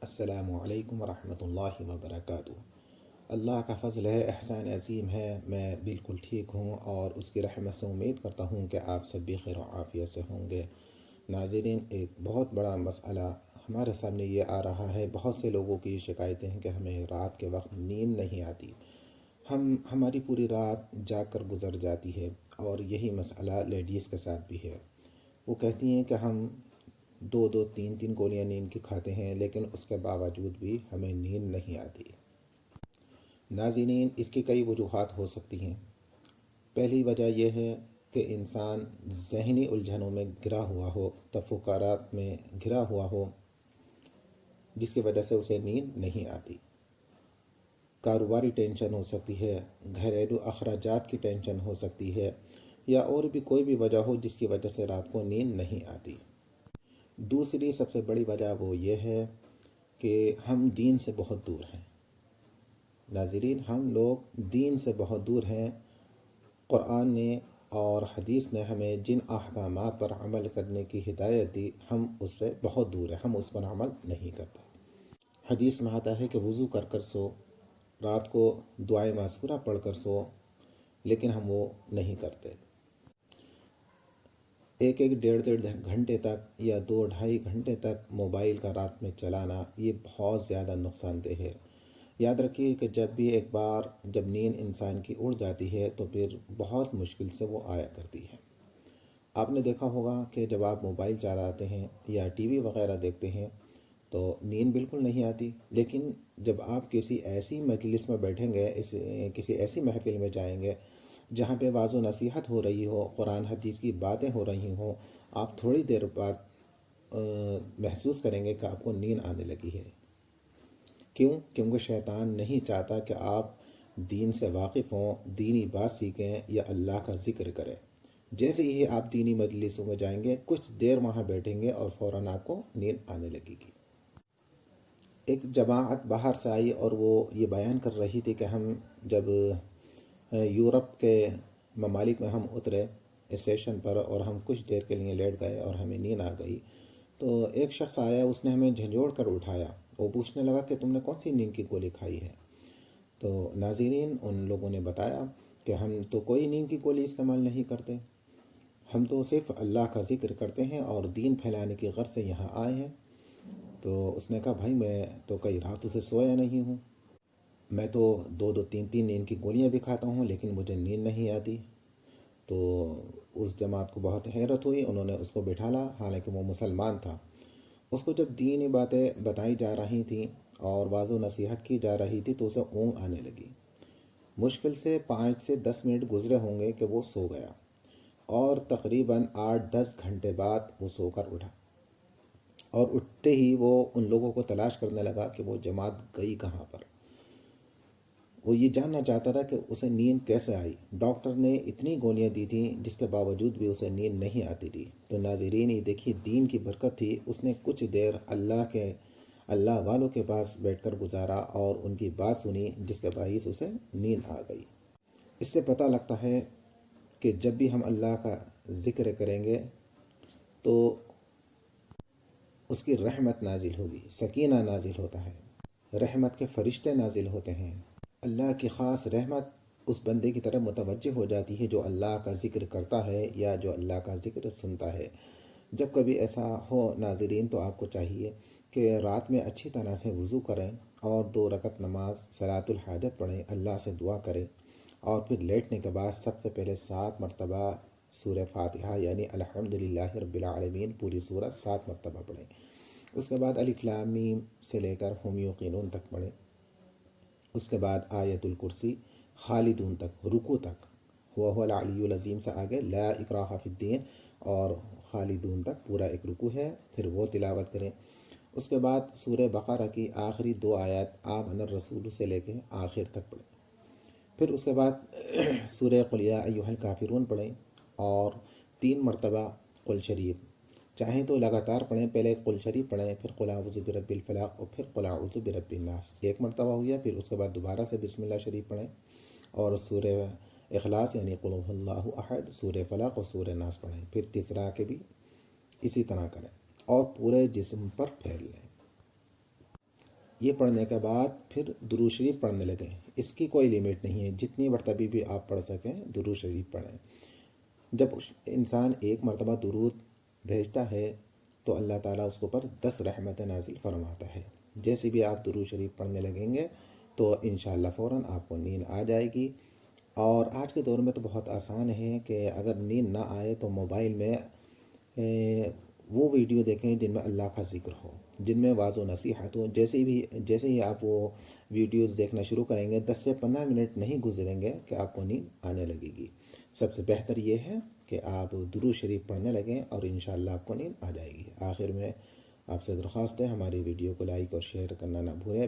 السلام علیکم ورحمۃ اللہ وبرکاتہ۔ اللہ کا فضل ہے، احسان عظیم ہے، میں بالکل ٹھیک ہوں اور اس کی رحمت سے امید کرتا ہوں کہ آپ سب بھی خیر و عافیت سے ہوں گے۔ ناظرین، ایک بہت بڑا مسئلہ ہمارے سامنے یہ آ رہا ہے۔ بہت سے لوگوں کی شکایتیں ہیں کہ ہمیں رات کے وقت نیند نہیں آتی، ہماری پوری رات جاگ کر گزر جاتی ہے، اور یہی مسئلہ لیڈیز کے ساتھ بھی ہے۔ وہ کہتی ہیں کہ ہم دو دو تین تین گولیاں نیند کی کھاتے ہیں، لیکن اس کے باوجود بھی ہمیں نیند نہیں آتی۔ ناظرین، اس کی کئی وجوہات ہو سکتی ہیں۔ پہلی وجہ یہ ہے کہ انسان ذہنی الجھنوں میں گھرا ہوا ہو، تفکرات میں گھرا ہوا ہو، جس کی وجہ سے اسے نیند نہیں آتی۔ کاروباری ٹینشن ہو سکتی ہے، گھریلو اخراجات کی ٹینشن ہو سکتی ہے، یا اور بھی کوئی بھی وجہ ہو جس کی وجہ سے رات کو نیند نہیں آتی۔ دوسری سب سے بڑی وجہ وہ یہ ہے کہ ہم دین سے بہت دور ہیں۔ ناظرین، ہم لوگ دین سے بہت دور ہیں۔ قرآن نے اور حدیث نے ہمیں جن احکامات پر عمل کرنے کی ہدایت دی، ہم اس سے بہت دور ہیں، ہم اس پر عمل نہیں کرتے۔ حدیث میں آتا ہے کہ وضو کر کر سو، رات کو دعائے معصورہ پڑھ کر سو، لیکن ہم وہ نہیں کرتے۔ ایک ڈیڑھ گھنٹے تک یا 2-2.5 گھنٹے تک موبائل کا رات میں چلانا، یہ بہت زیادہ نقصان دہ ہے۔ یاد رکھیے کہ جب بھی ایک بار جب نیند انسان کی اڑ جاتی ہے تو پھر بہت مشکل سے وہ آیا کرتی ہے۔ آپ نے دیکھا ہوگا کہ جب آپ موبائل چلاتے ہیں یا ٹی وی وغیرہ دیکھتے ہیں تو نیند بالکل نہیں آتی، لیکن جب آپ کسی ایسی مجلس میں بیٹھیں گے، کسی ایسی محفل میں جائیں گے جہاں پہ واعظ و نصیحت ہو رہی ہو، قرآن حدیث کی باتیں ہو رہی ہوں، آپ تھوڑی دیر بعد محسوس کریں گے کہ آپ کو نیند آنے لگی ہے۔ کیونکہ شیطان نہیں چاہتا کہ آپ دین سے واقف ہوں، دینی بات سیکھیں یا اللہ کا ذکر کریں۔ جیسے ہی آپ دینی مجلسوں میں جائیں گے، کچھ دیر وہاں بیٹھیں گے اور فوراً آپ کو نیند آنے لگے گی۔ ایک جماعت باہر سے آئی اور وہ یہ بیان کر رہی تھی کہ ہم جب یورپ کے ممالک میں ہم اترے اسٹیشن پر اور ہم کچھ دیر کے لیے لیٹ گئے اور ہمیں نیند آ گئی، تو ایک شخص آیا، اس نے ہمیں جھنجھوڑ کر اٹھایا۔ وہ پوچھنے لگا کہ تم نے کون سی نیند کی گولی کھائی ہے؟ تو ناظرین، ان لوگوں نے بتایا کہ ہم تو کوئی نیند کی گولی استعمال نہیں کرتے، ہم تو صرف اللہ کا ذکر کرتے ہیں اور دین پھیلانے کی غرض سے یہاں آئے ہیں۔ تو اس نے کہا، بھائی میں تو کئی راتوں سے سویا نہیں ہوں، میں تو 2-2 3 نیند کی گولیاں بھی کھاتا ہوں، لیکن مجھے نیند نہیں آتی۔ تو اس جماعت کو بہت حیرت ہوئی، انہوں نے اس کو بٹھالا، حالانکہ وہ مسلمان تھا۔ اس کو جب دینی باتیں بتائی جا رہی تھیں اور واعظ و نصیحت کی جا رہی تھی تو اسے اونگ آنے لگی۔ مشکل سے 5 سے 10 منٹ گزرے ہوں گے کہ وہ سو گیا، اور تقریباً 8-10 گھنٹے بعد وہ سو کر اٹھا، اور اٹھتے ہی وہ ان لوگوں کو تلاش کرنے لگا کہ وہ جماعت گئی کہاں پر۔ وہ یہ جاننا چاہتا تھا کہ اسے نیند کیسے آئی۔ ڈاکٹر نے اتنی گولیاں دی تھیں جس کے باوجود بھی اسے نیند نہیں آتی تھی۔ تو ناظرین، یہ دیکھیے دین کی برکت تھی، اس نے کچھ دیر اللہ والوں کے پاس بیٹھ کر گزارا اور ان کی بات سنی، جس کے باعث اسے نیند آ گئی۔ اس سے پتہ لگتا ہے کہ جب بھی ہم اللہ کا ذکر کریں گے تو اس کی رحمت نازل ہوگی، سکینہ نازل ہوتا ہے، رحمت کے فرشتے نازل ہوتے ہیں۔ اللہ کی خاص رحمت اس بندے کی طرف متوجہ ہو جاتی ہے جو اللہ کا ذکر کرتا ہے یا جو اللہ کا ذکر سنتا ہے۔ جب کبھی ایسا ہو ناظرین، تو آپ کو چاہیے کہ رات میں اچھی طرح سے وضو کریں اور 2 رکعت نماز صلاۃ الحاجت پڑھیں، اللہ سے دعا کریں، اور پھر لیٹنے کے بعد سب سے پہلے 7 مرتبہ سورہ فاتحہ یعنی الحمدللہ رب العالمین پوری سورہ 7 مرتبہ پڑھیں۔ اس کے بعد الف لام میم سے لے کر ہم یوقنون تک پڑھیں۔ اس کے بعد آیت الکرسی خالدون تک، رکوع تک، هو العلی العظیم سے آگے لا اکراہ فی الدین اور خالدون تک پورا ایک رکوع ہے، پھر وہ تلاوت کریں۔ اس کے بعد سورہ بقرہ کی آخری 2 آیات آمن الرسول سے لے کے آخر تک پڑھیں۔ پھر اس کے بعد سورہ قل یا ایھا الکافرون پڑھیں اور 3 مرتبہ قل شریف، چاہیں تو لگاتار پڑھیں، پہلے قل شریف پڑھیں، پھر قل اعوذ برب الفلق اور پھر قل اعوذ برب الناس، 1 مرتبہ ہو گیا۔ پھر اس کے بعد دوبارہ سے بسم اللہ شریف پڑھیں اور سورہ اخلاص یعنی قل ھو اللہ احد، سورہ فلق اور سورہ ناس پڑھیں، پھر تیسرا کے بھی اسی طرح کریں اور پورے جسم پر پھیر لیں۔ یہ پڑھنے کے بعد پھر درود شریف پڑھنے لگیں. اس کی کوئی لیمٹ نہیں ہے، جتنی مرتبہ بھی آپ پڑھ سکیں درود شریف پڑھیں. جب انسان ایک مرتبہ درود بھیجتا ہے تو اللہ تعالیٰ اس کے اوپر 10 رحمتیں نازل فرماتا ہے. جیسے بھی آپ درود شریف پڑھنے لگیں گے تو انشاءاللہ فوراً آپ کو نیند آ جائے گی. اور آج کے دور میں تو بہت آسان ہے کہ اگر نیند نہ آئے تو موبائل میں وہ ویڈیو دیکھیں جن میں اللہ کا ذکر ہو، جن میں واعظ و نصیحت ہو. جیسے ہی آپ وہ ویڈیوز دیکھنا شروع کریں گے 10 سے 15 منٹ نہیں گزریں گے کہ آپ کو نیند آنے لگے گی. سب سے بہتر یہ ہے کہ آپ درود شریف پڑھنے لگیں اور انشاءاللہ آپ کو نیند آ جائے گی. آخر میں آپ سے درخواست ہے ہماری ویڈیو کو لائک اور شیئر کرنا نہ بھولیں.